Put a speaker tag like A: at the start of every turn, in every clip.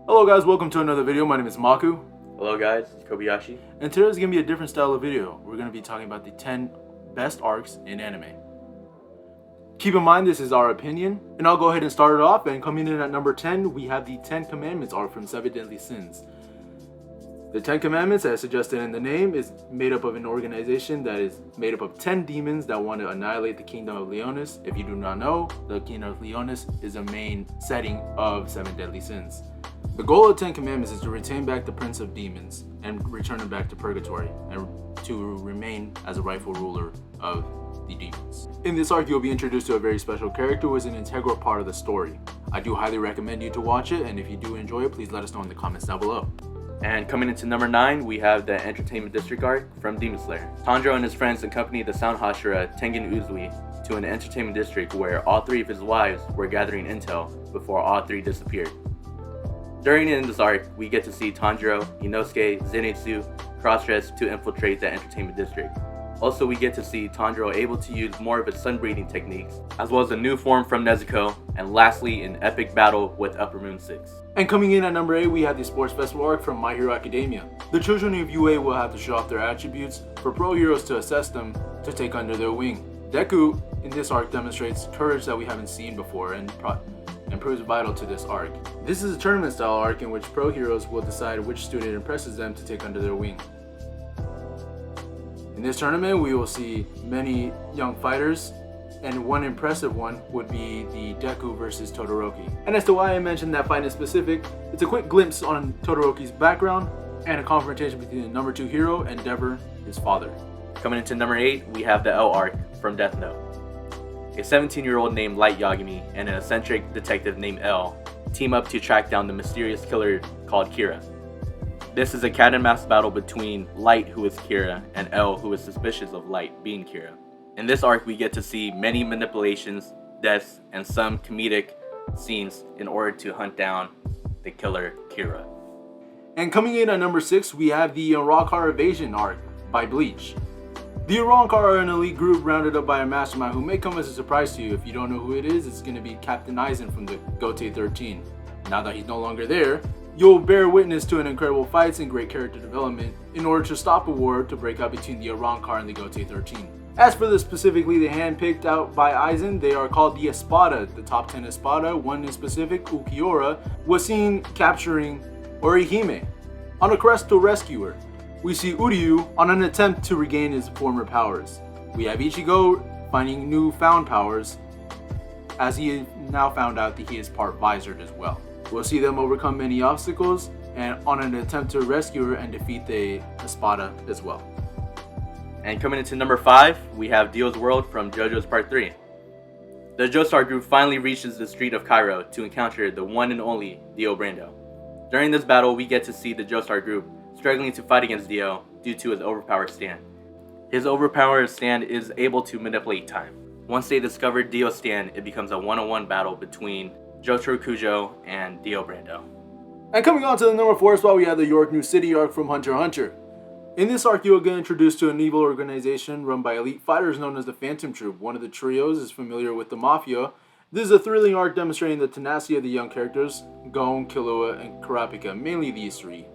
A: Hello guys, welcome to another video. My name is Maku.
B: Hello guys, it's Kobayashi.
A: And today's going to be a different style of video. We're going to be talking about the 10 best arcs in anime. Keep in mind this is our opinion, and I'll go ahead and start it off. And coming in at number 10, we have the 10 Commandments arc from 7 Deadly Sins. The 10 Commandments, as suggested in the name, is made up of an organization that is made up of 10 demons that want to annihilate the Kingdom of Leonis. If you do not know, the Kingdom of Leonis is a main setting of 7 Deadly Sins. The goal of 10 Commandments is to retain back the Prince of Demons and return him back to Purgatory and to remain as a rightful ruler of the demons. In this arc, you'll be introduced to a very special character who is an integral part of the story. I do highly recommend you to watch it, and if you do enjoy it, please let us know in the comments down below.
B: And coming into number 9, we have the Entertainment District arc from Demon Slayer. Tanjiro and his friends accompany the Sound Hashira Tengen Uzui to an entertainment district where all 3 of his wives were gathering intel before all 3 disappeared. During in this arc, we get to see Tanjiro, Inosuke, Zenitsu cross-dress to infiltrate the entertainment district. Also, we get to see Tanjiro able to use more of his sun-breathing techniques, as well as a new form from Nezuko, and lastly, an epic battle with Upper Moon 6.
A: And coming in at number 8, we have the Sports Festival arc from My Hero Academia. The children of UA will have to show off their attributes for pro heroes to assess them to take under their wing. Deku in this arc demonstrates courage that we haven't seen before and proves vital to this arc. This is a tournament style arc in which pro heroes will decide which student impresses them to take under their wing. In this tournament, we will see many young fighters, and one impressive one would be the Deku versus Todoroki. And as to why I mentioned that fight in specific, it's a quick glimpse on Todoroki's background and a confrontation between the number 2 hero and Endeavor, his father.
B: Coming into number 8, we have the L arc from Death Note. A 17-year-old named Light Yagami and an eccentric detective named L team up to track down the mysterious killer called Kira. This is a cat and mouse battle between Light, who is Kira, and L, who is suspicious of Light being Kira. In this arc, we get to see many manipulations, deaths, and some comedic scenes in order to hunt down the killer Kira.
A: And coming in at number 6, we have the Arrancar Evasion arc by Bleach. The Arrancar are an elite group rounded up by a mastermind who may come as a surprise to you. If you don't know who it is, it's going to be Captain Aizen from the Gote 13. Now that he's no longer there, you'll bear witness to an incredible fights and great character development in order to stop a war to break out between the Arrancar and the Gote 13. As for specifically the hand picked out by Aizen, they are called the Espada. The top 10 Espada, one in specific, Ukiura, was seen capturing Orihime on a quest to rescue her. We see Uryu on an attempt to regain his former powers. We have Ichigo finding newfound powers, as he now found out that he is part visored as well. We'll see them overcome many obstacles and on an attempt to rescue her and defeat the Espada as well.
B: And coming into number 5, we have Dio's World from JoJo's Part 3. The Joestar group finally reaches the street of Cairo to encounter the one and only Dio Brando. During this battle, we get to see the Joestar group struggling to fight against Dio due to his overpowered stand. His overpowered stand is able to manipulate time. Once they discover Dio's stand, it becomes a one-on-one battle between Jotaro Kujo and Dio Brando.
A: And coming on to the number 4 spot, we have the York New City arc from Hunter x Hunter. In this arc, you'll get introduced to an evil organization run by elite fighters known as the Phantom Troop. One of the trios is familiar with the Mafia. This is a thrilling arc demonstrating the tenacity of the young characters, Gon, Killua, and Kurapika, mainly these 3.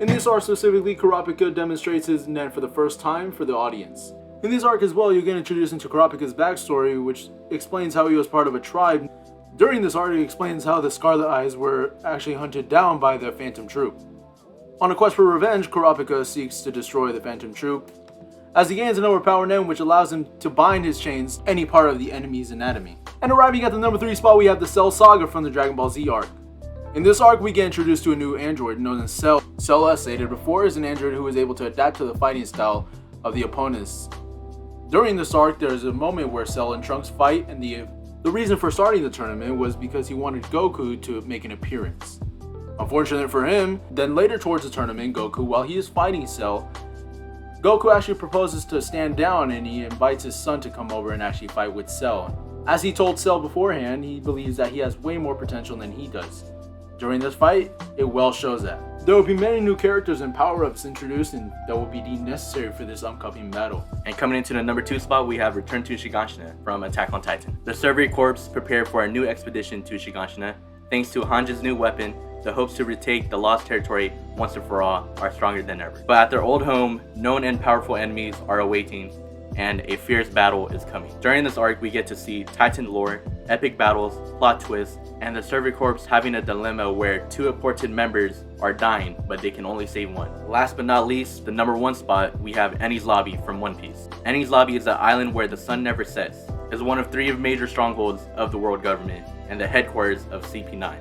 A: In this arc specifically, Kurapika demonstrates his net for the first time for the audience. In this arc as well, you get introduced into Kurapika's backstory, which explains how he was part of a tribe. During this arc, it explains how the Scarlet Eyes were actually hunted down by the Phantom Troop. On a quest for revenge, Kurapika seeks to destroy the Phantom Troop, as he gains an overpowered net which allows him to bind his chains any part of the enemy's anatomy. And arriving at the number 3 spot, we have the Cell Saga from the Dragon Ball Z arc. In this arc, we get introduced to a new android known as Cell. Cell, as stated before, is an android who is able to adapt to the fighting style of the opponents. During this arc, there is a moment where Cell and Trunks fight, and the reason for starting the tournament was because he wanted Goku to make an appearance. Unfortunate for him, then later towards the tournament, Goku, while he is fighting Cell, Goku actually proposes to stand down and he invites his son to come over and actually fight with Cell. As he told Cell beforehand, he believes that he has way more potential than he does. During this fight, it well shows that. There will be many new characters and power-ups introduced and that will be deemed necessary for this upcoming battle.
B: And coming into the number 2 spot, we have Return to Shiganshina from Attack on Titan. The Survey Corps prepare for a new expedition to Shiganshina thanks to Hanja's new weapon, the hopes to retake the lost territory once and for all are stronger than ever. But at their old home, known and powerful enemies are awaiting, and a fierce battle is coming. During this arc, we get to see Titan lore, epic battles, plot twists, and the Server Corps having a dilemma where 2 important members are dying, but they can only save 1. Last but not least, the number 1 spot, we have Enies Lobby from One Piece. Enies Lobby is an island where the sun never sets. It's one of 3 major strongholds of the world government and the headquarters of CP9.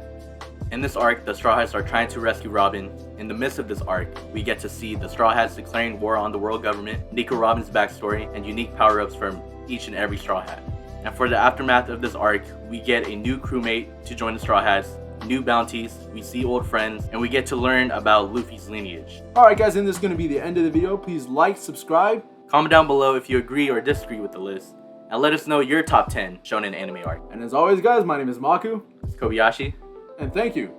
B: In this arc, the Straw Hats are trying to rescue Robin. In the midst of this arc, we get to see the Straw Hats declaring war on the world government, Nico Robin's backstory, and unique power-ups from each and every Straw Hat. And for the aftermath of this arc, we get a new crewmate to join the Straw Hats, new bounties, we see old friends, and we get to learn about Luffy's lineage.
A: Alright guys, and this is going to be the end of the video. Please like, subscribe.
B: Comment down below if you agree or disagree with the list, and let us know your top 10 shonen anime arc.
A: And as always guys, my name is Maku.
B: It's Kobayashi.
A: And thank you